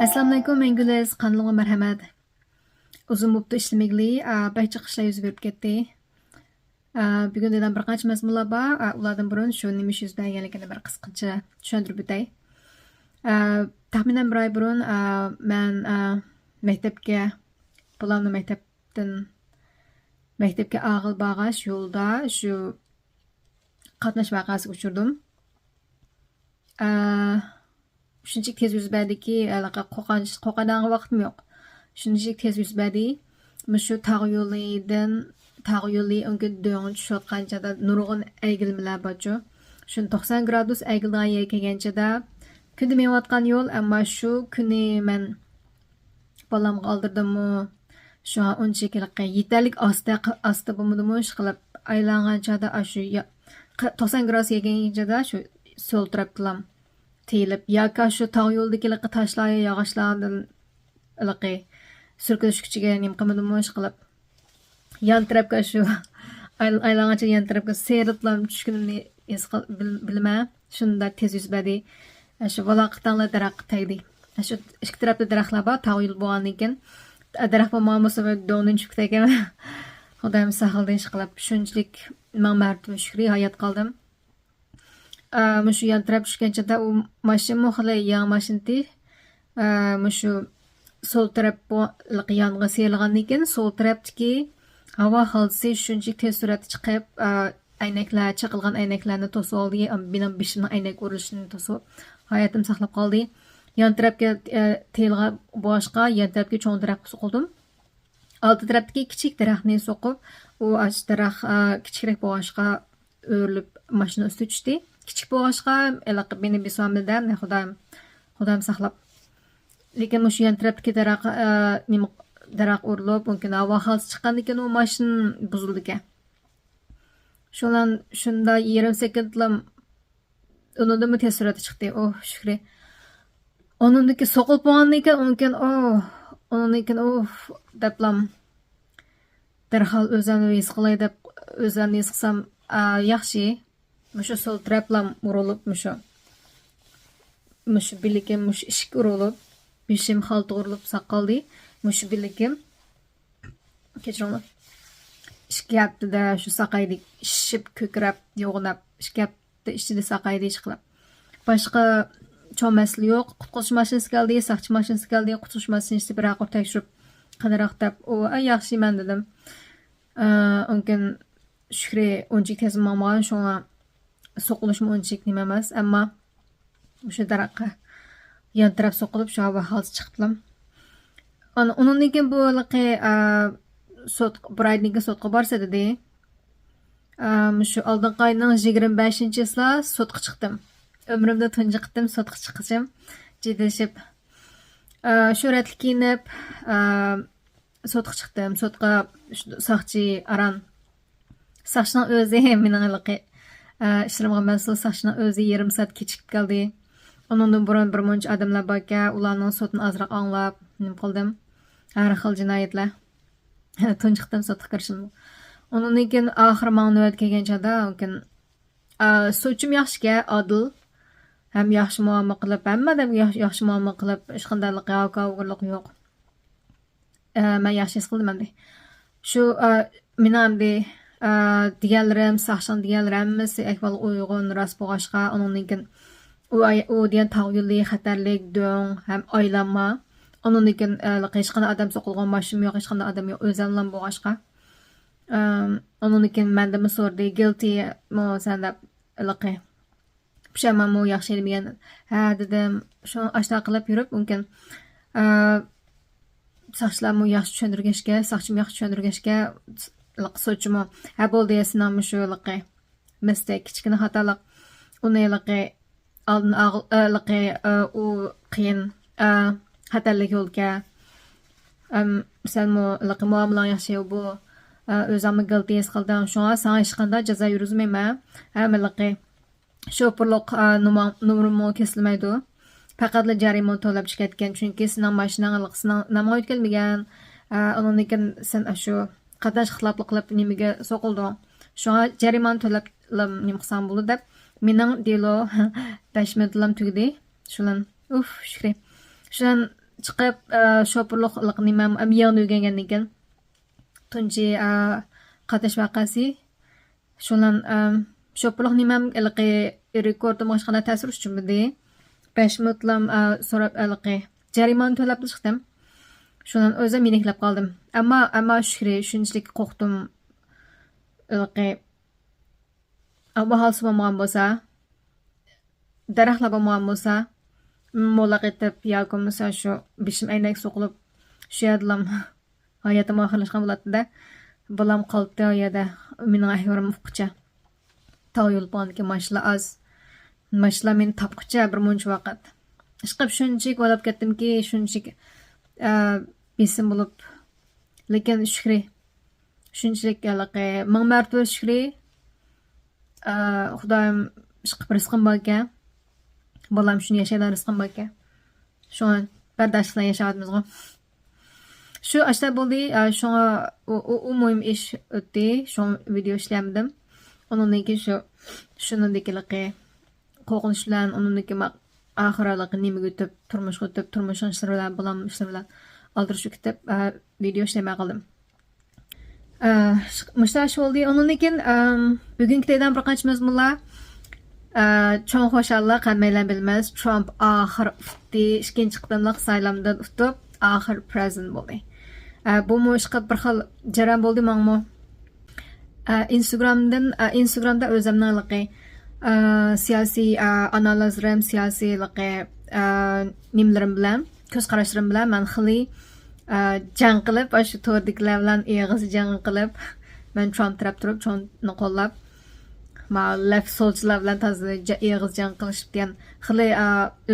Assalamu alaikum, Mengüles. Kanalımga merhamet. Uzun bo'pti ishlamagli, barcha qishlar yuz berib ketdi. Bugun dedim bir qancha mazmunlar bor. Ulardan burun shu nima ish yuz berganligini bir qisqacha tushuntirib o'tay. Taxminan bir oy burun men maktabga, bolamni maktabga og'il bag'ash yo'lda shu qatnash voqeasiga uchirdim. Shunchalik tez yuz berdiki, qo'rqadigan vaqtim yo'q. Shunchalik tez yuz berdi. Shu tog' yo'li unga do'ng tushayotganchada nurg'un egilmalar borchu. Shu 90 gradus egilgan yerga kelganchada kunda menayotgan yo'l, ammo shu kuni men bolamga oldirdimmi, shu unchalik yetarlik asta bo'lmadimi, shu qilib aylanganchada shu 90 gradus kelganchada shu so'l tarafdan teyilib yoki shu tog' yo'ldagi toshlar, yog'ochlardan sürkülüş küçüge nima qilmadimmi shu qilib yan tarafga shu aylangancha yan tarafga seritlam tushganimni bilmay shunda tez yuz berdi. Shu valoqitanglar daraxt tegdi. Shu ikki tarafda daraxtlar bor, tog' yo'l bo'lgandan keyin daraxt bo'lmagan bo'lsa do'ndan tushib ketgan. Xudoyim saqlagan shu qilib shunchalik men martaba shukri hayot qoldim. Shu yan taraf tushganchada u mashina xili yangi mashinati shu sol taraf yonga serilgandan keyin sol tarafdagi havo holisi shunchalik tez suratda chiqib aynaklar chaqilgan aynaklarni to'sib oldi. Mening beshimning aynak urilishini to'sib hayotim saqlab qoldi. Yon tarafga teyilgan boshqa yan tarafga cho'ng daraxt so'qildim. Oldi tarafdagi kichik daraxtni so'qib u daraxt kichikroq boshqa o'rilib mashina ustiga tushdi. Kichik boshqa meni bismillah xudoyim saqlab. Lekin shu yan tarafdagi daraxt urilib, mumkin havo holisi chiqqandan keyin u mashina buzildi ekan. Shunda yarim sekundlam undan tez suratda chiqdi. Oh, shukri. Ondan keyin so'qilib bo'lgandan keyin undan keyin deblam darhol o'zimni his qilay deb o'zimni his qilsam yaxshi. Shu so'l taraflam urilib, shu biligim ishik urilib, beshim xalta urilib saqoldi. Shu biligim kechiringlar. Ishkaptida shu saqaydi ishib ko'krab yo'g'nab ishkapda ichida saqaydi chiqib. Boshqa cho'masli yo'q. Qutqarish mashinasi keldi, saqchi mashinasi keldi. Qutqarish mashinasi bir aqor tekshirib qanaroq deb yaxshi men dedim. Mumkin shukri unchalik tez bo'lmagan, shunga so'qilishim unchalik nima emas, ammo o'sha daraxtga yan taraf so'qilib shu havo holisi chiqibdim. Undan keyin bu bir oydan keyin sotqa borsa dedi. Shu oldingi oyning 25-sida sotqa chiqdim. Umrimda tunji qitim sotqa chiqishim jiddilashib. Shu ratli kiyinib sotqa chiqdim. Sotqa saqchi aran saqchining o'zi mening ishimga mas'ul saqchining o'zi yarim soat kechikib keldi. Onundan burun bir muncha odamlar bor ekan, ularning sotini ozroq anglab, nima qildim? Har xil jinoyatlar. Tunji qitim sotga kirishim. Ondan keyin oxir ma'naviyat kelganchada, mumkin so'chim yaxshiga odil, ham yaxshi muomala qilib, hammadan yaxshi muomala qilib, hech qanday o'g'irlik yo'q. Men yaxshi his qildim endi. Shu meni endi deganlarim, saqching deganlarim hammasi ahvol uyg'un rost bo'lg'achqa, ondan keyin u degan tog' yo'li xatarlik, do'ng, ham aylanma. Ondan keyin hech qanday odam so'qilgan mashina yo'q, hech qanday odam yo'q, o'zimlan bo'lg'achqa. Ondan keyin mendan so'rdi, guilty mo sen deb pushamanmi, yaxshi elmagan. Ha dedim, shu ashna qilib yurib, mumkin saqchilarmi yaxshi tushuntirgachga, so'chimi ha bo'ldi, senami shu mistake kichkina xatolik uni oldin u qiyin xatarlik yo'lga senmi muomalang yaxshi bu o'zimni guilty his qildim. Shunga sana hech qanday jazo yurgizmayman. Sho'pirlik nomerimni kesilmaydi. Faqat jarima to'lab chiqayotgan, chunki sening mashinang nima o'tkazmagan. Undan keyin sen shu qatnash xiloflik qilib nimaga so'qilding. Shunga jarimani to'lab nima qilsam bo'ladi deb mening delo 5 minutlam tugdi. Shulan shukri. Shulan chiqib sho'pirliqni men yangi o'rgangandan keyin tunji qatnash vaqasi shundan sho'pirliqni men ilqi rekordum boshqana ta'sir uchun bidi 5 minutlam so'rab ilqi jarimani to'lab chiqdim. Shundan o'zim meniklab qoldim. Ammo shukri shunchalik qo'rqdim. Ilqi bu holsi bo'lmagan bo'lsa, daraxtlar bo'lmagan bo'lsa, mo'laq etib yoki bo'lmasa shu bishim aynak so'qilib shu yerdan hayotim oxirlashgan bo'ladi-da. Bolam qoldi u yerda mening ahvolim uqcha. To'yul bo'lgan mashla az. Mashla men topqicha bir muncha vaqt. Ishqib shunchalik bo'lib ketdimki, shunchalik besim bo'lib, lekin shukri shunchalik alaqi ming marta shukri Xudoyim ishqib rizqim bor ekan. Bolam shuni yashaydan rizqim bor ekan. Shuni bardosh bilan yashayapmizmi? Shu ashta bo'ldi, shunga u muhim ish o'tdi, shu video ishlayaptim. Undan keyin shuningdekiligi qo'rqinish bilan uningdeki oxiraligi nima o'tib, turmush o'tib, turmush ishlari bilan bolam ishlari bilan oldirishib ketib, video ishlamay qoldim. Mushtash bo'ldi. Undan keyin bugungi keydan bir qancha mazmunlar cho'ng xo'shallik qanmaylar bilmas. Trump oxir utdi, ikkinchi qitimliq saylovdan utib, oxir prezident bo'ldi. Bu ishqa bir xil jarayon bo'ldi menmi? Instagramda o'zimning siyosiy analizlarim, siyosiy nimlarim bilan, ko'z qarashlarim bilan men xili jang qilib, shu to'rdikilar bilan eg'iz jang qilib, men Trump taraf turib, Trumpni qo'llab, ma left solchilar bilan tazda eg'iz jang qilishib degan xili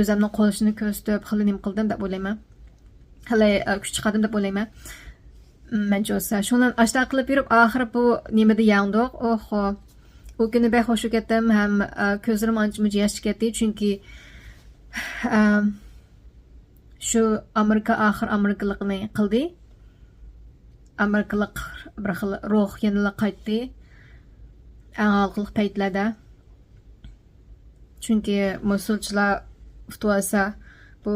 o'zimning qo'lishini ko'rsatib, xili nim qildim deb o'ylayman. Xili kuch chiqardim deb o'ylayman. Men jo'sa shundan ashta qilib yurib, oxiri bu nimada yandiq. Oho. U kuni behush ketdim, ham ko'zlarim ancha-muncha yosh ketdi, chunki shu Amerikalikni qildi. Amerikalik bir xil ruh yana qaytdi. Angliq paytlarda. Chunki mas'ulchilar futbolsa bu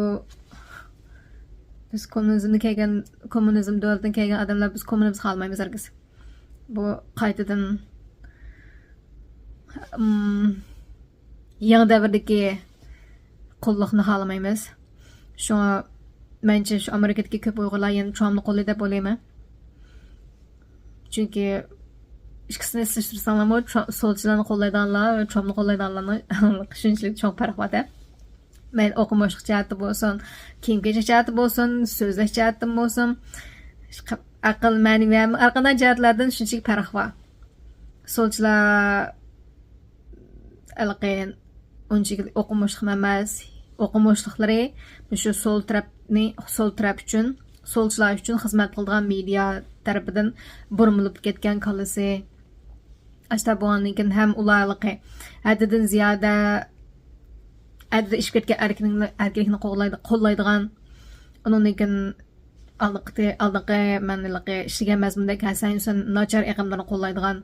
biz kommunizm davlatidan kelgan odamlar biz kommunizm qilmaymiz hargiz. Bu qaytadan yangi davrdagi qulluqni xohlamaymiz. Shunga mencha shu Amerikadagi ko'p uyg'urlar yana Trumpni qo'llaydi deb o'ylayman. Chunki ikkisini solishtirsanlarmi, solchilarni qo'llaydiganlar va Trumpni qo'llaydiganlarni shunchalik cho'ng farq bor-da. Men o'qimoqchi jihati bo'lsin, kiyim-kechak jihati bo'lsin, so'zlash jihati bo'lsin, aql, ma'naviyat, arqadan jihatlardan shunchalik farq bor. Solchilar alqayn unchalik o'qimoqchi emas, o'qimoqchiliklari shu sol taraf uchun, solchilar uchun xizmat qilgan media tarafidan burmilib ketgan qolisi. Ashta bo'lgandan keyin ham ularligi haddidan ziyoda adda ish ketgan erkakni qo'llaydigan, undan keyin aldaqi manligi ishlagan mazmunda kasan nachar iqimlarni qo'llaydigan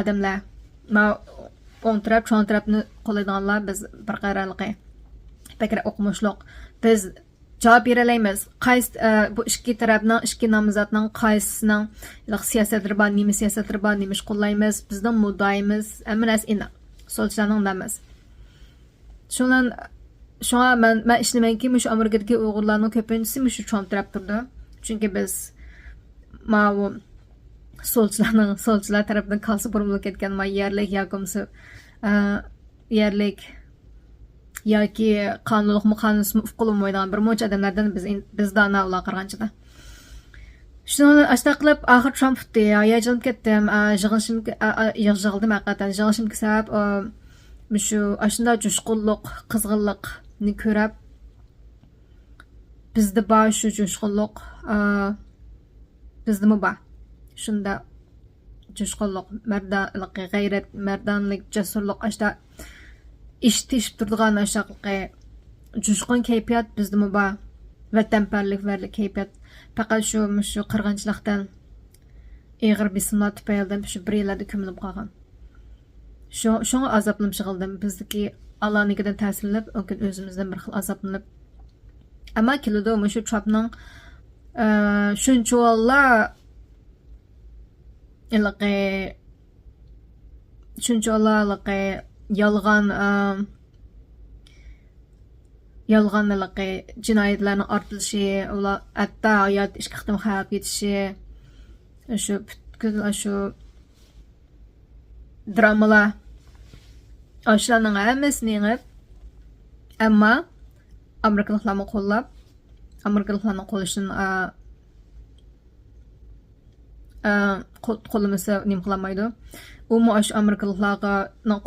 odamlar. Ma o'ng taraf, cho'ng tarafni qo'llaydiganlar biz bir qarorligi. Bakra o'qimishliq. Biz javob bera olamiz. Qaysi bu ikki tarafning, ikki nomzodning qaysisining siyosatlari bor, nima siyosatlari bor, nima ish qo'llaymiz, bizning muddaimiz, ammas aniq. So'zlarning emas. Shunga men ishlamayki, shu Amerikadagi uyg'urlarning ko'pinchisi shu Trump taraf turdi. Chunki biz ma'u solchilar tarafidan qalsi burilib ketgan yerlik yerlik yoki qonunsiz qilolmaydigan bir muncha odamlardan bizdan avval qarg'anchida. Shuni ashta qilib oxir Trump tutdi. Yajilib ketdim. Yig'ildim haqiqatan. Yig'ilishim sabab shu ashunda jo'shqinlik, qizg'inlikni ko'rib bizda bor shu jo'shqinlik, bizdami bor. Shunda jo'shqinlik, mardonlik, g'ayrat, mardonlik, jasurlik ashta ishtishib turadigan ashaqi jo'shqin kayfiyat bizdami bor. Vatanparlik va kayfiyat faqat shu qirg'inchilikdan ig'ir bisimlar tufaylidan shu bir yillarda ko'milib qolgan. Shunga azoblanib chiqildim. Bizdagi Allohnikidan ta'sirlanib, o'zimizdan bir xil azoblanib Ama keladi shu Trumpning shunchalar ilaqi shunchalar yolg'onligi jinoyatlarning ortilishi ular hatto hayot ishga qitim xavf yetishi shu butkul shu dramalar shularning hammasini yig'ib ammo amerikaliklarni qo'llab amerikaliklarni qo'llashidan qo'llamasa nim qilolmaydi u shu amerikaliklarga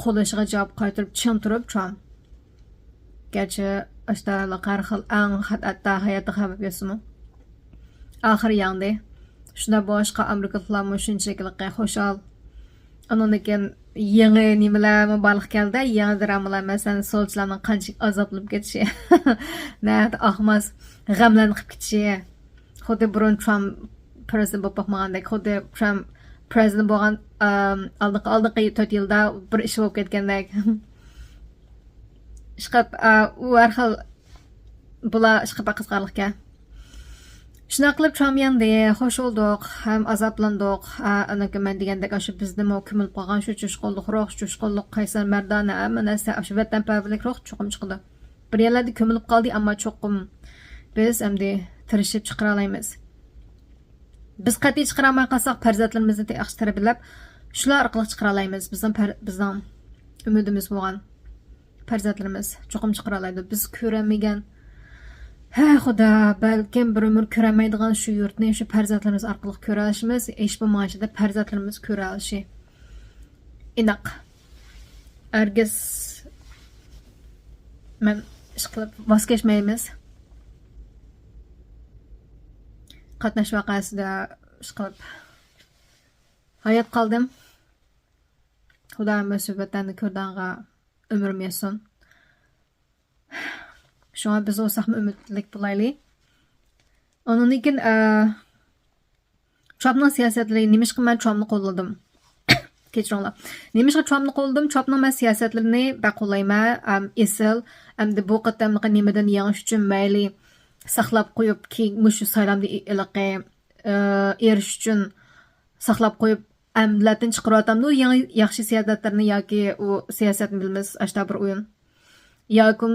qo'llashiga javob qaytarib chin turib Trump gerçi işte har xil ang hatta hayotda xavf yetsin oxiri yangi shunda boshqa amerikaliklar shunchaki xo'shal anondan yangi nimalar baliq keldi yangi dramalar masalan solchilarning qancha azoblanib ketishi nada ahmas g'amlanib ketishi xuddi burun Trump prezident bo'lib boqmagandek xuddi Trump prezident bo'lgan oldingi 4 yilda bir ish bo'lib ketgandek chiqib u har xil bular chiqib qiziqarliqga shunaqa qilib Trump yandi xo'sh bo'ldik ham azoblandik anaqa man degandek shu bizni ko'milib qolgan shu chushqunliq qaysar mardona hamma narsa shu vatanparvarlikroq cho'qim chiqdi bir yerlarda ko'milib qoldi ammo cho'qim biz endi tirishib chiqara olamiz biz qat'iy chiqara olmay qolsak farzandlarimizni yaxshi tarbiyalab shular orqali chiqara olamiz bizning umidimiz bo'lgan farzandlarimiz cho'qim chiqara oladi biz ko'ramagan ha xudo balkim bir umr ko'ramaydigan shu yurtni shu farzandlarimiz orqali ko'ra olishimiz hech bo'lmaganda farzandlarimiz ko'ra olishi inoq hargiz men ish qilib voz kechmaymiz qatnash vaqasida ish qilib hayot qoldim xudo musibatlarni ko'rganga umrim yetsin shunga biz o'saqmi umidlik bo'laylik onun için Trump'ның siyasetleri neymiş ki ben Trump'ны qo'lladim kechiringlar neymiş ki Trump'ны qo'lladim Trump'ның ben siyasetlerini ben qo'llayman esil hamda bu qatamliq nimadan yangish uchun mayli saqlab qo'yib keyin shu saylamda erish uchun saqlab qo'yib amlatin chiqaryapamdi yangi yaxshi siyosatlarni yoki u siyosatni bilmas ashta bir o'yin yoki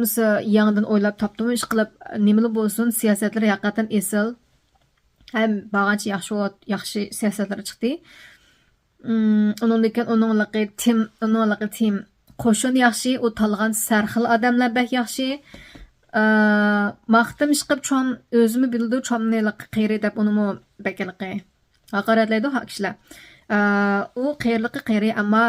yangidan o'ylab topdim ish qilib nimalar bo'lsin siyosatlar haqiqatan esil ham bag'ancha yaxshi siyosatlar chiqdi uningki tim qo'shin yaxshi u tanlagan sarxil odamlar bak yaxshi maqtam ish qilib chon o'zimi bildi chomni qiyri deb unimi bakaliqi haqoratlaydi kishilar u qiyirliqi qiyri ammo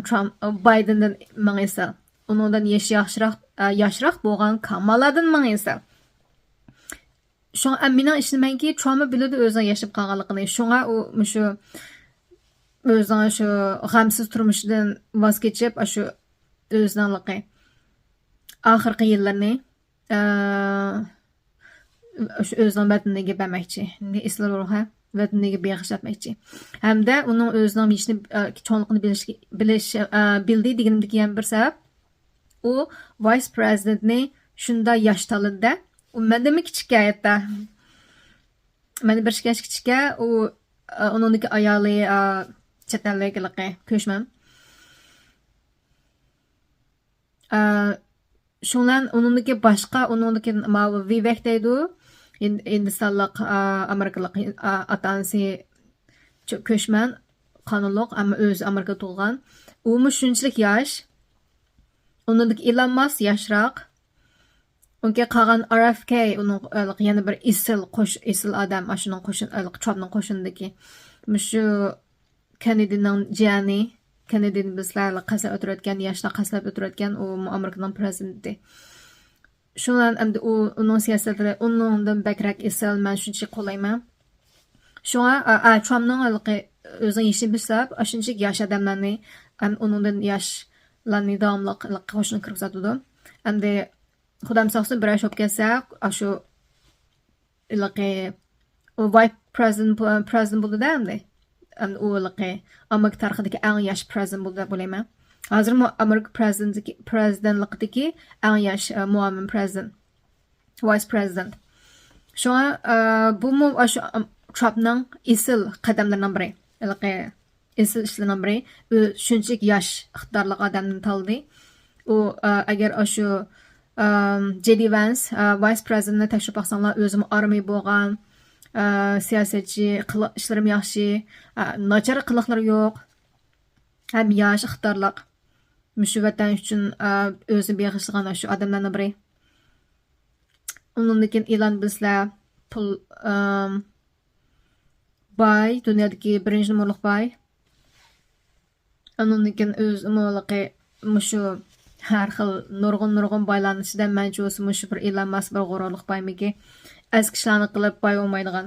Trump Bidendan mangisa undan yoshroq bo'lgan Kamaladan mangisa shunga mening ishnimanki Trumpni biladi o'zini yashab qolganligini shunga u shu o'zini shu g'amsiz turmushidan voz kechib shu o'ziningki oxirgi yillarni shu o'zining vataniga bermoqchi islar ruhi vataniga beg'ishlatmoqchi hamda uning o'zining ishni cho'nliqni bildi deganimdagi yana bir sabab u vice prezidentni shunda yosh tanladi u mendami kichikka hayotda meni bir yash kichikka u uningki ayoli chet elliklarga ko'chman shundan uningki boshqa uningki Vivek deydi hindistonlik amerikalik ota-onasi ko'chman qonunliq ammo o'zi Amerika tug'ilgan u shunchalik yosh uningki Elon Musk yoshroq unga qolgan RFK uning yana bir esil odam shuning Trumpning qo'shinidagi shu Kennedy'ning jiyani Kennedy'ni bizlar qaslab o'tirayotgan yoshlar qaslab o'tirayotgan u Amerikaning prezidenti shundan endi uning siyosatlari undan bakrak esil men shuncha qo'llayman shunga Trumpning o'zini yashab bilsab shuncha yosh odamlarni undan yoshlarni davomli qo'shinga kirgizadi endi xudam saqsin bir oy kelsa shu vice president bo'ldi endi u Amerika tarixidagi eng yosh prezident bo'ldi deb o'ylayman hozir Amerika prezidentlikidagi eng yosh muavin prezident vice president. Şuna bu mu şu Trump'ның esil qadamlarından biri. Ilqi esil işlerinden biri. Şunchalik yosh iqtidorli odamni tanladi. U agar shu J.D. Vance vice presidentni tekshirib baxsanglar o'zim armiy bo'lgan siyosatchi, ishlarim yaxshi, nachar qiliqlari yo'q. Ham yosh iqtidorli. Mushu vatan uchun o'zini beg'ishlagan shu odamlardan biri. Ondan keyin Elon bizlar pul boy, dunyodagi birinchi numorliq boy. Ondan keyin o'z umurligi mushu har xil nurg'un boylarning ichida mencha o'zi mushu bir Elon Musk bir g'ururliq boymiki, az kishilarni qilib boy olmaydigan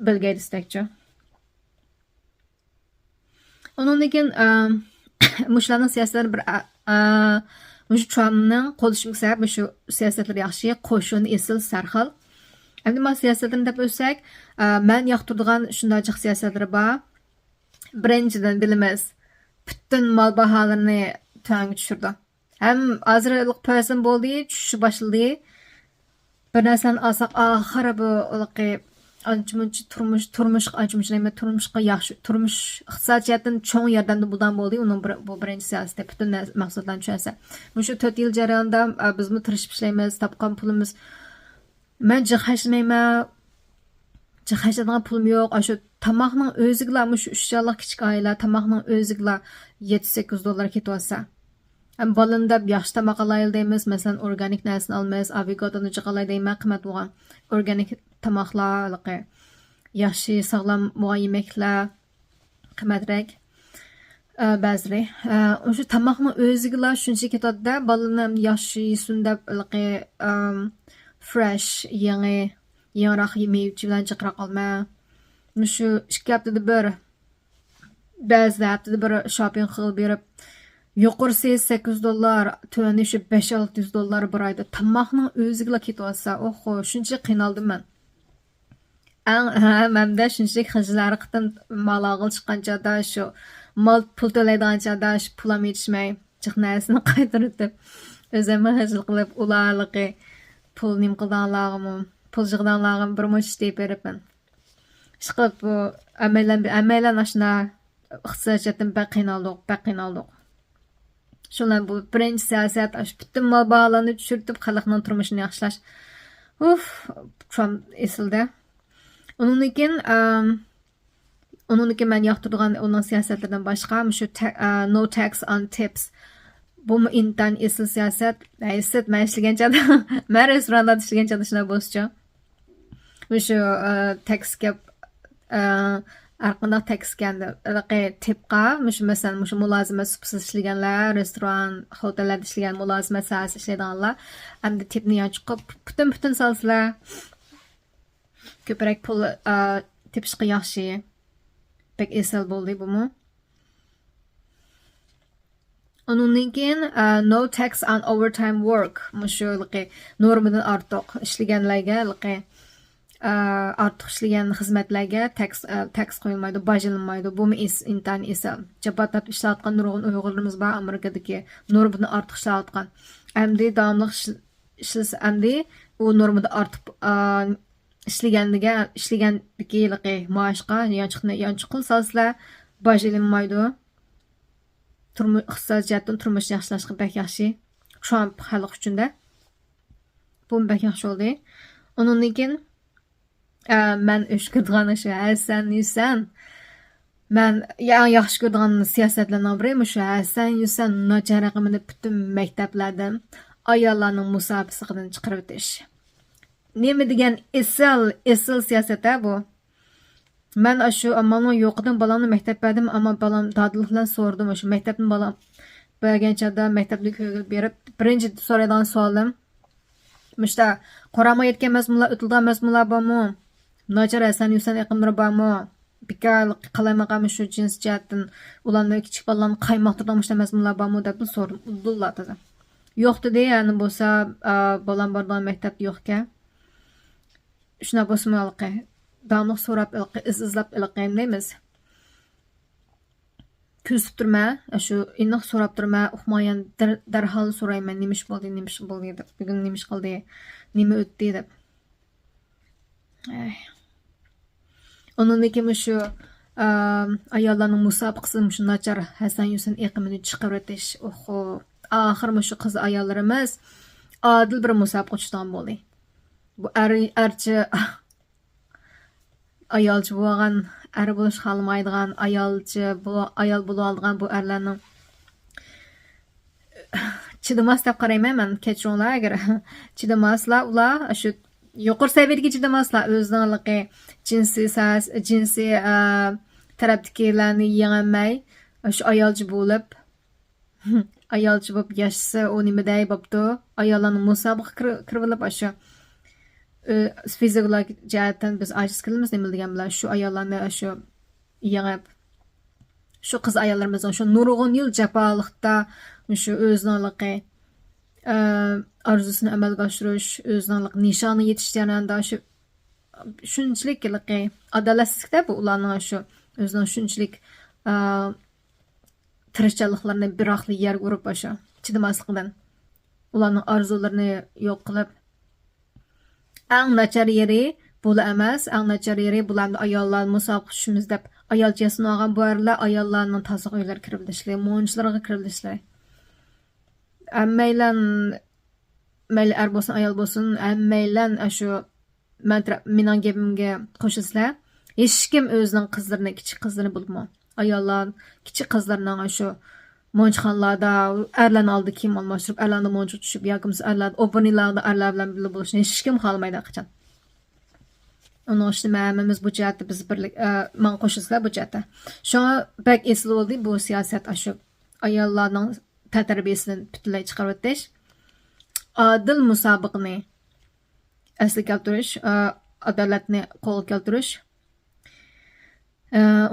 Bill Gates'dekchi. Ondan keyin mushularning siyosatlari bir mushu Trump'ning qo'lishimga sabab mushu siyosatlar yaxshi, qo'shin esil sarxil. Endi men siyosatlarni deb o'tsak, men yoqtiradigan shunday siyosatlari bor. Birinchidan bilamiz, butun mol baholarini tanga tushirdi. Ham hozirlik person bo'ldi, tushishi boshladi. Bir narsani olsak, oxiri bu ancha-muncha turmushga yaxshi, turmush iqtisodiyotdan cho'ng yordamda bo'ldi. Uning bu birinchi siyosati butun maqsadlarni tushunsa. Mushu 4 yil jarayonida biz tirishib ishlaymiz, topgan pulimiz men jihashadigan pulim yo'q. Shu tomoqning o'ziga mushu 3 yillik kichik oila tomoqning o'ziga $7-8 ketyapsa. Ham balında yaxshi tomoq alaylik deymiz. Masalan, organik narsani olmaymiz, avokadoni jiqalay deyman, qimmat bo'lgan. Organik tomoqlar, yaxshi sog'lom bo'lgan yemeklar qimmatroq. Ba'zilari o'sha tomoqning o'ziga shuncha ketadi-da, balaning yaxshi yesin deb fresh, yangiroq yemeychi bilan jiqroq olma. Mushu 2 haftada bir ba'zi haftada bir shopping qilib berib yuqorisi $8, tövəni şu $500-600 bir ayda tomoqning o'ziga ketyapsa, oho, shuncha qiynaldim men. Menda shuncha xijlari qitim malag'il chiqqanchada shu mal pul to'laydigan chada shu pulam yetishmay, chiqnasini qaytarib o'zimni xijil qilib ularligi pul nim qilganlarimi, pul jig'danlarimi bir muncha deb beribman. Chiqib bu amaylan ashna iqtisodiyotdan qiynaldik. Şunlar bu birinchi siyosat, butun mol baholarini tushirib, xalqning turmushini yaxshilash. Trump esildi. Onun keyin men yoqtirgan uning siyosatlaridan boshqa, shu no tax on tips. Bu intan esil siyosat. Men ishlaganchada, men restoranda ishlaganchada shunday bo'lsa. Shu taxga arqanda taxganda tipqa masalan mulozima supsiz ishlaganlar, restoran, hotellarda ishlagan mulozima sohasida ishlaydiganlar endi tipni yochiqib butun solsalar ko'proq pul tepishga yaxshi. Pek esil bo'ldi bumi. Ondan keyin no tax on overtime work. Mushu normadan ortiq ishlaganlarga ortiq ishlagan xizmatlarga tax qo'yilmaydi, bajalanmaydi. Bu intan esa jabatat ishlayotgan nurg'un uyg'urlarimiz bor Amerikadagi normadan ortiq ishlayotgan. Endi davomli endi u normadan ortiq ishlagandagi maoshga yanchiq qilsazlar bajalanmaydi. Iqtisodiyotdan turmush yaxshilashga bak yaxshi. Trump xalq uchun-da. Bu bak yaxshi bo'ldi. Ondan keyin men o'shkirgan shu Hasan Yusan. Men yaxshi ko'rgan siyosatlarning biri shu Hasan Yusan nojaraqimini butun maktablardan ayollarning musobaqasidan chiqarib o'tish. Nima degan esil siyosat bu? Men shu amalning yo'qidan balamni maktab berdim, ammo balam dadil bilan so'rdim. Shu maktabni balam berganchada maktabni ko'rib berib, birinchi so'raydigan savolim Mishda qorama yetgan mazmunlar o'tilgan mazmunlar bormi? Nochar Hasan Yusan yaqinlari bormi? Bekor qalamaqam shu jins jihatdan ularni kichik bolalarni qaymoqtirgan mazmunlar bormi deb so'radim. Udullar taza. Yo'q dedi, ya'ni bo'lsa bolam borgan maktabda yo'q-ka. Shuna bo'lsa davomli so'rab izlab ilqaymiz. küsüp durma, şu iniq so'rab turma, uqmagan darhol so'rayman, nima ish bo'ldi deb, bugun nima ish qildi, nima o'tdi deb. Ondan keyin shu ayollarning musobaqasi shu nachar Hasan Yusin eqimini chiqaritish, oho, oxir shu qiz ayollarimiz adil bir musobaqa tushgan bo'ldi. Bu archi ayolchi bo'lgan, er bo'lish xalmaydigan, ayol bo'la olgan bu erlarning chidamas deb qarayman men, kechiringlar agar chidamaslar, ular shu yuqori saviyadagi chidamaslar o'zlarining jinsiy tarafdagilarni yengolmay shu ayolchi bo'lib yashasa, u nimaday bo'pti, ayollarning musobaqa kirib shu fiziologik jihatdan biz ajiz qilamiz nima degan bilan shu ayollarni shu yengib shu qiz ayollarimizni shu nurg'un yil jafolikda shu o'zlarining arzusini amalga oshirish, o'zlarining nishoni yetish jarayonida shu shunchalik adolatsizlikda bu ularning shu o'zining shunchalik tirishchanliklarini biroqli yerga urib shu chidamaslikdan ularning orzularini yo'q qilib, eng nachar yeri bo'la emas, eng nachar yeri bularni ayollar musobaqa tushimiz deb ayolchasini olgan bu erlar ayollarning toza uylar kirilishlar, mo'nchilarga kirilishlar. Ammaylan mayli er bo'lsin, ayol bo'lsin, ammaylan shu mening gapimga qo'shilsizlar. Hech kim o'zining qizlarini, kichik qizlarini bilmaydi. Ayollar kichik qizlarning shu monchxonlarda erlarning oldida kiyim almashtirib, erlarni monchga tushib yoki erlar opinilarda erlar bilan birga bo'lishni hech kim xohlamaydi qachon. Onun için məmimiz bu cəhətdə biz birlik mən qoşulsizlar bu cəhətdə. Şuna bək esil oldu bu siyaset aşı ayollarning tərbiyəsini bütünlüy çıxarıb ötüş. Adil müsabiqini əsli keltirish, adaletni qo'lga keltirish.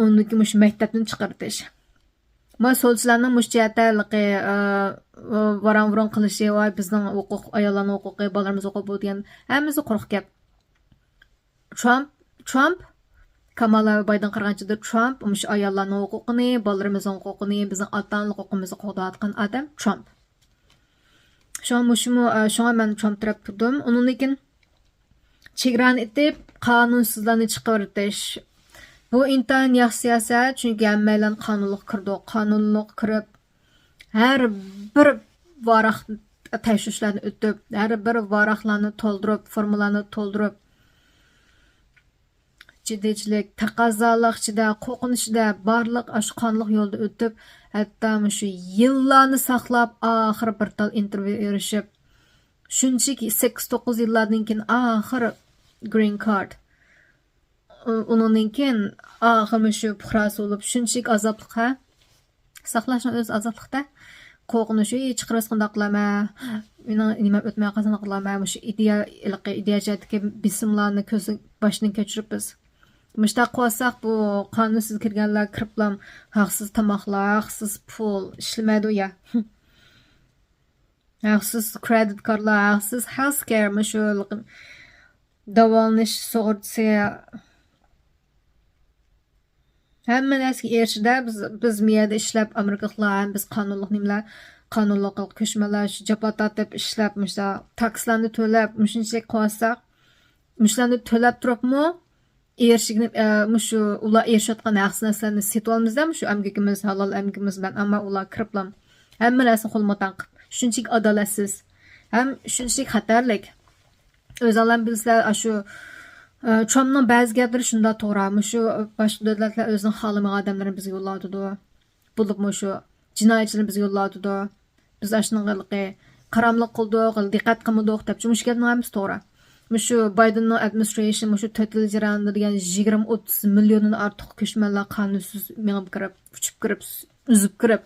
Ondaki mush maktabni chiqartish. Ma solchilarning mush cəhətdə varan-vuran qilishi va bizning huquq, ayollarning huquqi, bolalarimiz huquqi bu degan hammasi qo'rq gap. Trump Kamala Biden qarag'anchida Trump mush ayollarning huquqini, bolalarimizning huquqini, bizning ota-onalar huquqimizni qo'llayotgan odam Trump. Şuna men Trump taraf turdim. Onun için chegarani etib qonunsizlarni chiqartish. Bu intayin yaxshi siyosat, chunki hammalar qonunliq kirdi. Qonunliq kirib har bir varaq tashvishlarni o'tib, har bir varaqlarni to'ldirib, formalarni to'ldirib jiddichilik, taqozolik ichida, qo'rqinchida barliq shu qonunliq yo'lda o'tib, hatto shu yillarni saqlab, oxir bir tal intervyu erishib, shunchaki 8-9 yillardan keyin oxir green card. Undan keyin oxir shu puhrosi bo'lib, shunchaki azoblikqa saqlashni o'z azoblikda qo'rqinishi chiqarish qanday qilama, meni nima o'tmay qolsa qilama, shu ideyajatga bismlarni ko'z boshdan kechirib biz Müştaq qo'ysak bu qonunsiz kirganlar kiriblam haqsiz tomoqlar, haqsiz pul ishlamaydi ya. Haqsiz credit kartlar, haqsiz healthcare shu davolanish sug'urtasi hamma narsaga erishida biz miyada ishlab Amerikaliklar biz qonunliq nimalar qonunliq ko'chmalar jafo tortib ishlab takslarni to'lab shunchalik qo'ysak mushlarni to'lab turibmi erishigini shu ular erishayotgan yaxshi narsalarni setib olmizda shu amgikimiz halol amgikimiz bilan ammo ular kiriblam hamma narsani qo'lmotan qilib shunchalik adolatsiz ham shunchalik xatarlik o'zinglar bilsizlar shu Trumpning ba'zi gaplari shunda to'g'ri shu boshqa davlatlar o'zining xohlamagan odamlarni bizga yo'llaydi bo'libmi shu jinoyatchilarni bizga yo'llaydi biz ashunaqaligi qaramliq qildik diqqat qilmadik deb shu gapni hammasi to'g'ri shu Bidenning administration shu 4 yil jarayonida degan 20-30 milliondan ortiq ko'chmanlar qonunsiz mengib kirib uchib kirib uzib kirib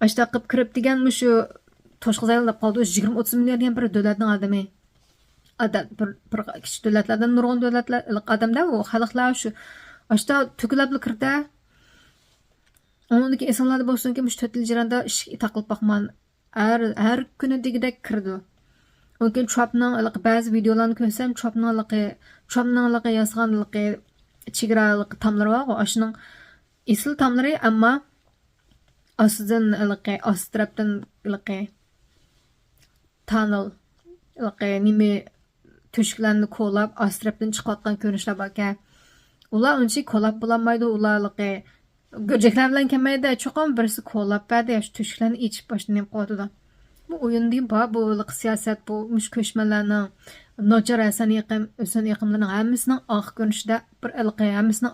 ashta qilib kirib degan shu to'shqizaylar qoldi 20-30 million degan bir davlatning odami bir kichik davlatlardan nurg'un davlatlar odamda u xalqlar shu ashta to'kilab kirdi Onundaki insanlarda bo'lsin ki, 4 yil jarayonida ish taqilib boqman. Har kuni degidek kirdi. Onkin Trumpning ba'zi videolarni ko'rsam, Trumpning yozgan chegaralik tamlari bor. Ashning esil tamlari, ammo ostidan ost tarafdan tunnel nima to'shiklarni ko'lab ost tarafdan chiqayotgan ko'rinishlar bor ekan. Ular uncha ko'lab bo'lolmaydi, ular gurjaklar bilan kelmaydi, cho'qim birisi ko'lab berdi, shu to'shiklarni ichib boshlanib qoldi. Bu o'yin deyim bor, bu siyosat, bu mush ko'chmanlarning nochar asan yaqimlarning hammasining oq ko'rinishida bir hammasining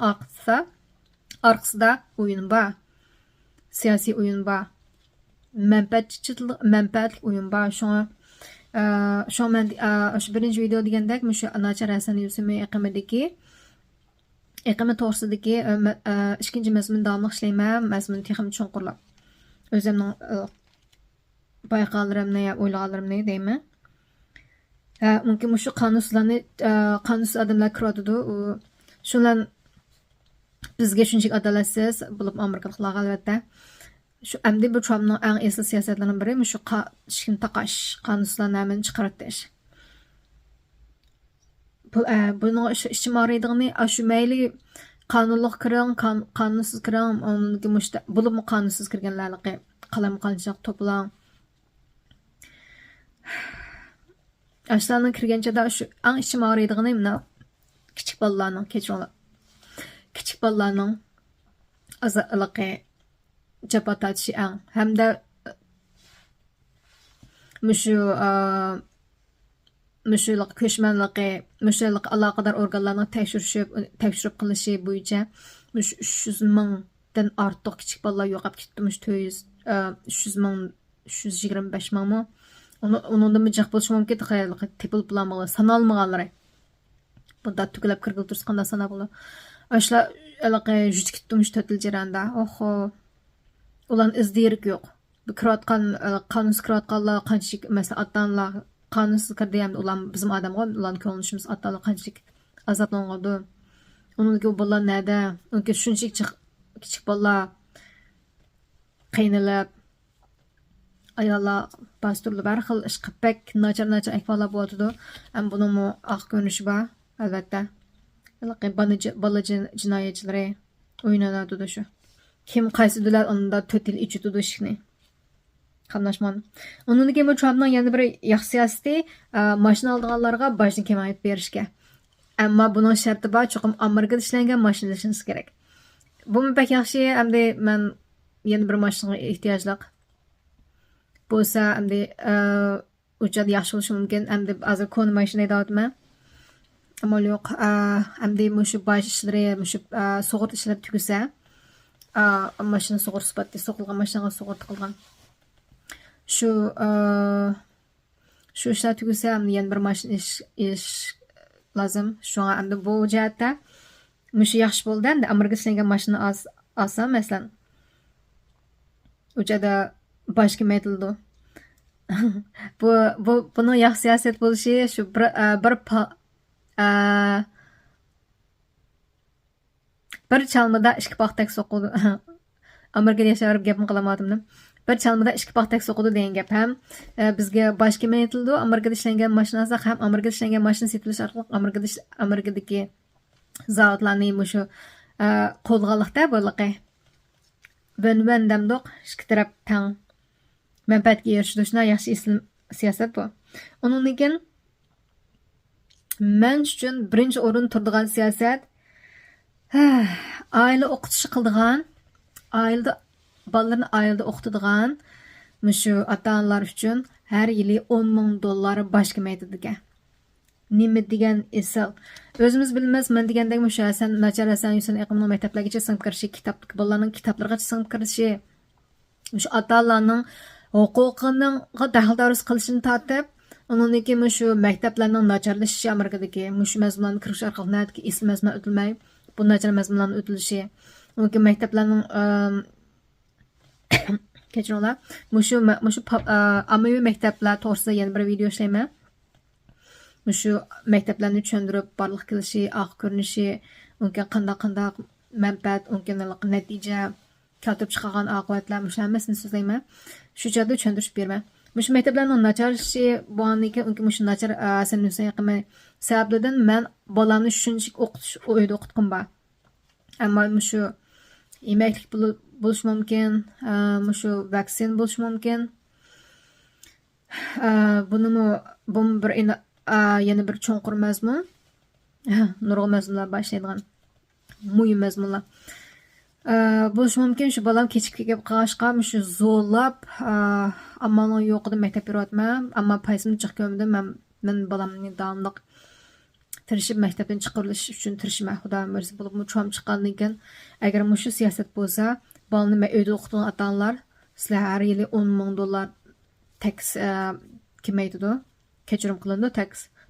orqasida o'yin bor. Siyosiy o'yin bor. Manfaatli o'yin bor. Shu men shu birinchi video degandek, shu nochar asan yaqimidagi iqimi to'g'risidagi ikkinchi mazmun davomli ishlayman, mazmun texnik cho'nqurlab. O'zimning bayqalarimni, o'ylaganlarimni deyman. Mumkin shu qonunlarni qonunsiz odamlar kiradi. Shular bizga shunchalik adolatsiz bo'lib Amerikaliklarga albatta. Shu amdi bu Trumpning eng asl siyosatlaridan biri shu ishkin taqash, qonunlarni hamini chiqartish. Buni ijtimoiyligini shu mayli qonunliq kiring, qonunsiz kiring, unga mushta bo'lib qonunsiz kirganlarga qalam qanchaq to'plang. Ashlarning kirganchada shu eng ijtimoiyligini mana kichik bolalarning kechiringlar. Kichik bolalarning azaliqi jabha tortishi hamda mushuliq ko'chmanligi, mushuliq aloqador organlarning tekshirib qilishi bo'yicha 300 mingdan ortiq kichik bolalar yo'qolib ketdi. 300 ming, 325 mingmi? Undan mijaq bo'lishi mumkin, tepilib bulanmalar, sanalmaganlari. Bunda tuklab kirgil tursa qanday sanab bo'ladi? Ashlar juda ketdi 4 jaranda. Oho. Ulan izdirik yo'q. Bu kiratgan qonunsiz kiratganlar qanchalik masalan ota-onalar qonunsiz kirdi ham ular bizim odamga ularni ko'rinishimiz ota-onalar qanchalik azoblangandi. Uningki bolalar nada? Unga shunchalik kichik bolalar qiynalib ayollar pasturlar har xil ish qilib nachar ahvollar bo'ladi. Ham buning oq ko'rinishi bor albatta. Bola jinoyatchilari o'ynanadi shu. Kim qaysidilar unda 4 yil ichida ishni. Qamlashman. Onun gibi Trump'ның yana bir yaxshi siyosati mashina olganlarga bojni kamayib berishga. Ammo buning sharti bor, cho'qim Amerikada ishlangan mashina ishlashingiz kerak. Bu pek yaxshi, hamda men yana bir mashinaga ehtiyojliq bo'lsa, hamda uchad yaxshi bo'lishi mumkin, hamda hozir kon mashina deyapman. Ammo yo'q, hamda shu boj ishlari, shu sug'urta ishlari tugasa, mashina sug'urta sifatida so'qilgan mashinaga sug'urta qilgan. Şu ishlar tugasa yana bir mashina ish lazım. Şu anda bu jihatda mushi yaxshi bo'ldi. Endi Amerikada ishlangan mashina olsam, masalan, o'chada boshga metildi. Buni yaxshi siyosat bo'lishi shu bir chalmada ikki paxtak so'qildi. Amerikada yashab gapim qilamadim. Bir chalmada ikki paxtak so'qidi degan gap ham bizga boshga metildi. Amerikada ishlangan mashinasi ham Amerikada ishlangan mashina setilish orqali Amerikadagi zavodlarning shu qo'zg'aliqda bo'liqi. Win-win damdoq ikki taraf tang manfaatga erishishni yaxshi siyosat bu. Undan keyin men uchun birinchi o'rin turadigan siyosat oila o'qitishi qildigan, oilada balalarni oilada o'qitadigan shu ota-onalar uchun har yili $10,000 boshga metilgan. Nima degan esal. O'zimiz bilmas, men degandek shu Hasan Nachar Hasan Yusin iqimning maktablargacha sinib kirishi, bolalarning kitoblarga sinib kirishi, shu ota-onalarning huquqining daxldorisi qilishini tortib, undan keyin shu maktablarning nacharlashishi Amerikadagi shu mazmunlarni kirish orqali ism mazmun o'tilmay, bu nachar mazmunlarni o'tilishi, unga maktablarning kechiringlar. Mushu ommaviy maktablar to'g'risida yana bir video ishlayman. Mushu maktablarni tushuntirib, barliq kelishi, oq ko'rinishi, unga qanday manfaat, unga natija keltirib chiqargan oqibatlar, mushu hammasini so'zlayman. Shu joyda tushuntirish beraman. Mushu maktablarning nacharishi bo'lganligi, unga mushu nachar san'at yaqimi sababidan men bolamni shunchalik uyda o'qitdim bor. Ammo mushu yemeklik bo'lishi mumkin, shu vaksin bo'lishi mumkin. Bu bir yana bir cho'nqur mazmun, nurg'un mazmunlar boshlaydigan muhim mazmunlar bo'lishi mumkin. Shu bolam kechib kelib qolishqa shu zo'rlab amalning yo'qida maktab beryapman, ammo paysim chiqib ko'mdim. Men bolamni davomli tirishib maktabdan chiqarilish uchun tirishman. Xudoim o'zi bo'lib cho'm chiqqandan keyin agar shu siyosat bo'lsa, bolani uyda o'qitgan ota-onalar sizlar har yili $10,000 tax kemaydi, kechirim qilindi, tax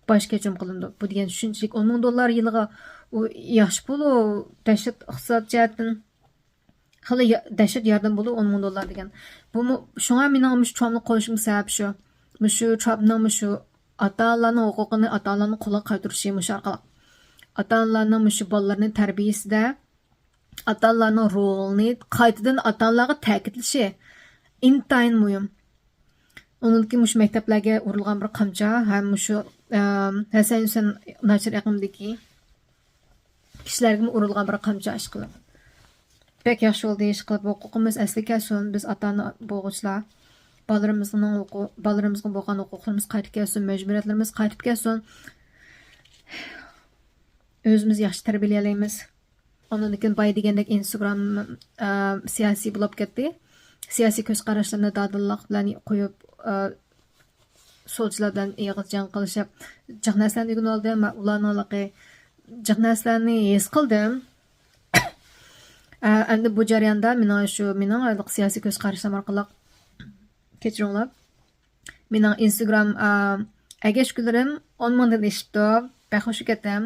bosh kechirim qilindi. Bu degan shunchalik $10,000 yiliga u yaxshi pul, dahshat iqtisod jihatdan hali dahshat yordam bo'ldi $10,000 degan. Bu shunga mening cho'mni qo'yishim sabab shu. Shu cho'mning shu ota-onalarning huquqini ota-onalarning qo'liga qaytarishi orqali. Ota-onalarning shu bolalarning tarbiyasida ota-onalarning rolini qaytadan ota-onalarga ta'kidlashi intayin muhim. Onunki mush maktablarga urilgan bir qamcha ham shu Hasan Husayn nachir aqimdagi kishilarga urilgan bir qamcha ish qilib. Pek yaxshi bo'ldi ish qilib huquqimiz asliga kelsin, biz ota-ona bo'lg'uchilar bolarimizga bo'lgan huquqlarimiz qaytib kelsin, majburiyatlarimiz qaytib kelsin. O'zimiz yaxshi tarbiyalaymiz. Ondan keyin boy degandek Instagram siyosiy bo'lib ketdi. Siyosiy ko'z qarashlarni dadillik bilan qo'yib solchilar bilan eg'iz jang qilishib jihnaslarni o'rganib oldim. Ularning jihnaslarni his qildim. Endi bu jarayonda mening siyosiy ko'z qarashim orqali kechiringlar. Mening Instagram agashkularim 10 mingdan eshibdi. Baxush ketdim.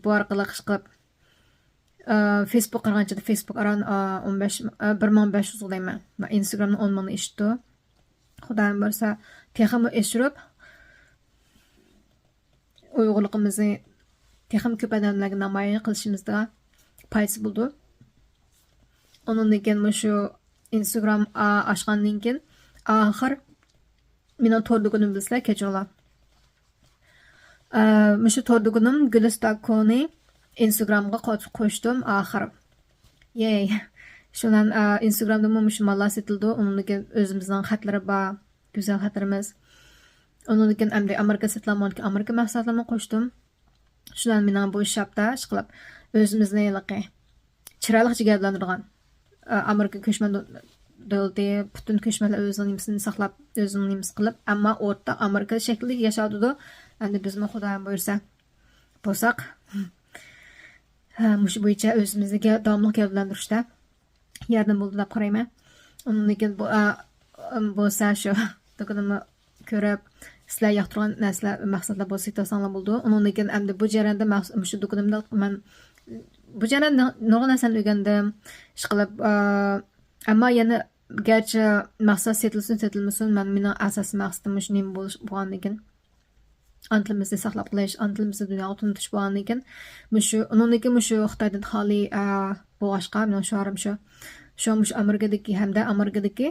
Bu orqali qilib Facebook qaragancha Facebook aran 1500 deyman. Instagramni 10 mingdan eshitdi. Xudoim bo'lsa, texmi eshirib uyg'urligimizni texmi ko'p odamlarga namoyon qilishimizda foydasi bo'ldi. Ondan keyin shu Instagram ochgandan keyin oxir meni to'rdugunim bizlar kechiringlar. Shu to'rdugunim Gulistakoni Instagramga qo'shdim oxir. Yey. Shundan Instagramda shu mallar setildi. Ondan keyin o'zimizning xatlari bor, go'zal xatlarimiz. Ondan keyin endi Amerika setlamonki Amerika mahsulotlarini qo'shdim. Shundan mening bu shapda ish qilib o'zimizni chiroyli jigarlantirgan Amerika ko'chman davlati butun ko'chmanlar o'zining nimsini saqlab, o'zining nimsi qilib, ammo o'rta Amerika shaklida yashaydi. Endi bizmi Xudoim buyursa bo'lsak, mush bo'yicha o'zimizni davomli gavdalantirishda yardım bo'ldi deb qarayman. Undan keyin bo'lsa shu do'konimni ko'rib sizlar yoqtirgan narsalar maqsadlar bo'lsa aytsanlar bo'ldi. Undan keyin endi bu jarayonda shu do'konimda men bu jarayonda nurg'un narsani o'rgandim. Ish qilib ammo yana garchi maqsad setilmasin, mening asosiy maqsadim shu nima bo'lish bo'lgandan keyin antilimizni saqlab qolish, antilimizni dunyoga tunutish bo'lgandan keyin undan keyin shu Xitoydan xoli bo'g'ashqa mening shoirim shu. Shu Amerikadagi hamda Amerikadagi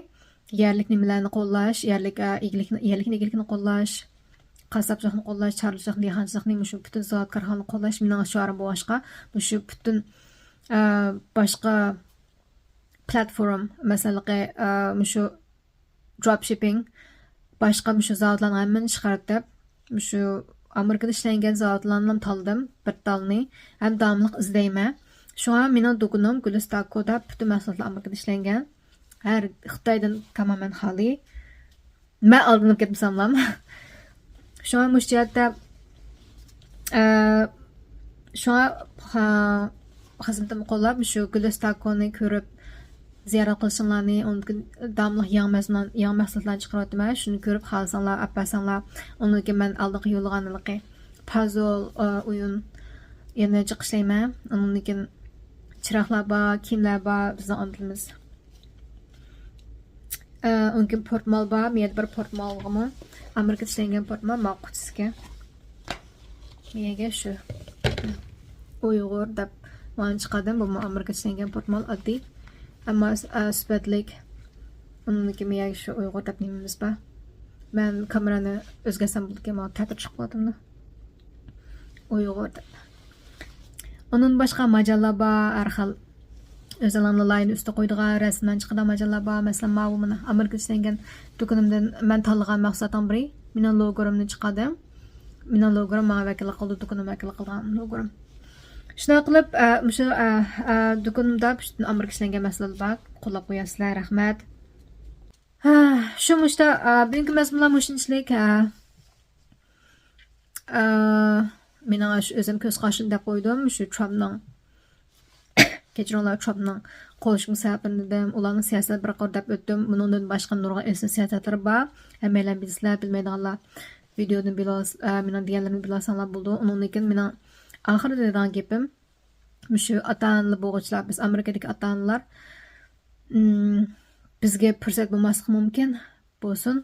yerlik nimalarni qo'llash, yerlik eglikni qo'llash, qassobchilikni qo'llash, chorvachilikni, dehqonchilikni shu butun zavod korxonalarni qo'llash mening shoirim bo'g'ashqa. Shu butun boshqa platform, masalan, shu dropshipping boshqa shu zavodlarni hammani chiqarib shu Amerikada ishlangan zavodlarni tanladim, bir talni ham davomli izlayman. Shunga mening do'konim Gulistakoda butun mahsulotlar Amerikada ishlangan. Har Xitoydan tamoman xoli. Men oldinib ketmasam ham. Shunga mushtiratda shunga xizmatim qo'llab shu Gulistakoni ko'rib ziyorat qilishinglarni, undan davomli yangi mahsulotlar chiqaryapman. Shuni ko'rib xohlasanglar, apasanglar, undan keyin men oldingi yo'llaganligi puzzle o'yin yana chiqishlayman. Undan keyin chiroqlar bor, kiyimlar bor, bizning onimiz. Undan keyin portmol bor, men bir portmolg'imi Amerikada ishlangan portmol maqutisiga. Menga shu Uyg'ur deb mana chiqadim, bu Amerikada ishlangan portmol oddiy. Ammo sifatlik undan keyin menga shu Uyg'ur deb nimamiz bor. Men kamerani o'zgarsam bo'ldi, men ta'tir chiqib qoldimda. Uyg'ur deb. Onun boshqa majallar bor, har xil Özələnli layını üstə qoyduğan rəsmdən çıxıdan majallar var. Məsələn, mənim bunu Amerika işlənən dükanımdan mən tanıған məqsadın biri. Mənim loqomunu çıxardım. Mənim loqom mənə vəkillik qıldı, dükanım vəkillik qılğan loqom. Şuna qılıb, şu dükanımda bütün Amerika işlənən məsələlər var. Qollab qoyasızlar, rəhmət. Şu müşdə bugünkü məzmunlar müşünçilik. Mənim özüm göz qarşını dep qoydum. Şu Trump'ның Keçironlar Trump'ның qo'lishini səbəbini dedim. Ularning siyosati bir qor deb o'tdim. Bundan boshqa nurg'un esli siyosatlari bor. Hammalar bilsizlar, bilmaydiganlar videodan bilasiz, mening deganlarimni bilasanlar bo'ldi. Undan keyin mening oxirida degan gapim shu ota-onalar bo'g'ichlar, biz Amerikadagi ota-onalar bizga fursat bo'lmasligi mumkin bo'lsin.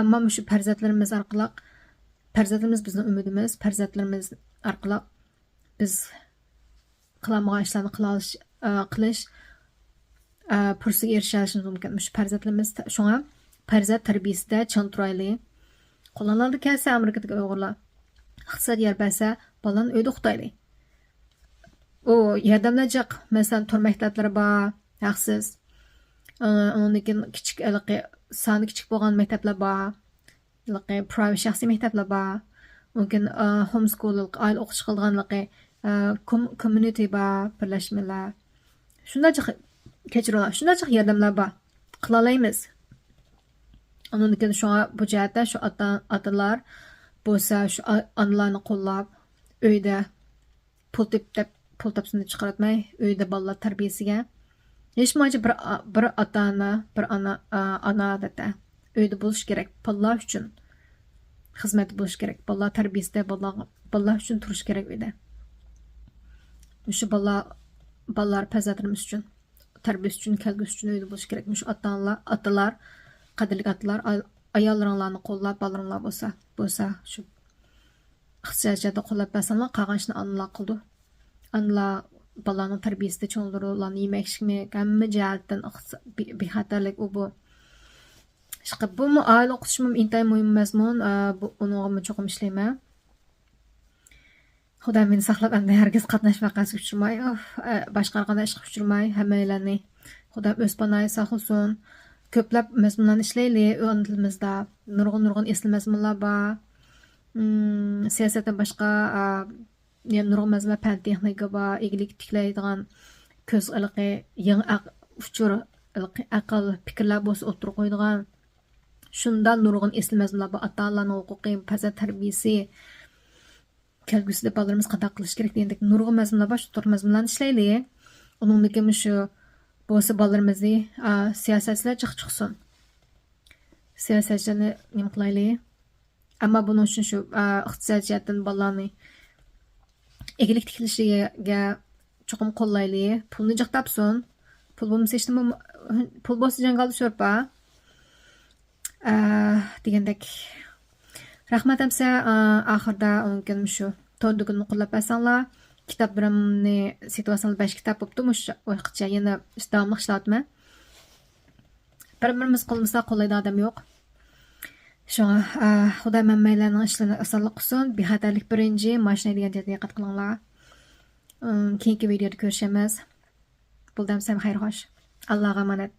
Ammo shu farzandlarimiz orqali farzandlarimiz bizning umidimiz, farzandlarimiz orqali biz qilamagan ishlarni qilish fursatiga erishishimiz mumkin. Shu farzandlarimiz shunga farzand tarbiyasida chon turayli. Qo'llaniladi kelsa Amerikadagi Uyg'urlar iqtisod yer bersa, bolani uyda o'qitayli. O yordamlajaq, masalan, tur maktablari bor, haqsiz. Undan keyin kichik soni kichik bo'lgan maktablar bor. Private shaxsiy maktablar bor. Mumkin homeschool oila o'qish qilganligi community bor, birlashmalar. Shundacha kechiringlar, shundacha yordamlar bor. Qila olamiz. Ondan keyin shunga bu jihatda shu otalar bo'lsa, shu onalarni qo'llab, uyda pul topsini chiqartmay, uyda bolalar tarbiyasiga hech bo'lmasa bir ota-ona, bir ona data uyda bo'lish kerak. Bolalar uchun xizmat bo'lish kerak. Bolalar tarbiyasida bolalar uchun turish kerak uyda. Shu bolalar farzandlarimiz uchun, tarbiyasi uchun, kelgusi uchun uyda bo'lish kerak. Shu otalar, qadrli otalar, ayollaringlarni qo'llab, bolalaringlar bo'lsa, shu iqtisodiyotda qo'llab bersanlar, qolgan ishni onalar qildi. Onalar bolalarning tarbiyasida cho'ndirdi, ularni yemak-ichmak, hamma jihatdan bexatarlik bu. Chiqib bu oila o'qitishim intayin muhim mazmun, bu unga cho'qim ishlayman. Xudo meni saqlab, endi hargiz qatnash vaqasiga uchirmay, boshqa qanday ishga uchirmay, hammalarni Xudo o'z panohiga saqlasin. Ko'plab mazmunlarni ishlaylik, o'z tilimizda nurg'un esli mazmunlar bor. Siyosatdan boshqa nurg'un mazmunlar, fan texnika bor, egilik tiklaydigan ko'z ilqi, yangi uchur aql fikrlar bo'lsa o'tirib qo'ydigan. Shunda nurg'un esli mazmunlar bor. Ota-onalarning huquqi, farzand tarbiyasi, kelgusida bolalarimiz qanday qilish kerak degandek nurg'un mazmunlar bor. Shu tur mazmunlarni ishlaylik. Undan keyin shu bo'lsa bolalarimizni siyosatchilar chiqsin. Siyosatchilarni nima qilaylik? Ammo buning uchun shu iqtisodiyotdan bolalarni egilik tikilishiga cho'qim qo'llaylik. Pulni jiq topsin. Pul bo'lmasa hech nima, pul bo'lsa jangal sho'rpa. Degandek rahmat amsa oxirida mumkin shu to'rdukunni qo'llab bersanlar, kitoblarimni situatsiyalar 5 kitob bo'libdi, o'sha vaqtcha yana davomli ishlatma. Bir-birimiz qo'limizda qo'llaydi odam yo'q. Shunga Xudo manmaylarning ishlarini osonlik qilsin. Bexatarlik birinchi, mashina degan joyga diqqat qilinglar. Keyingi videoda ko'rishamiz. Bo'ldamsam xayr xo'sh. Allohga omonat.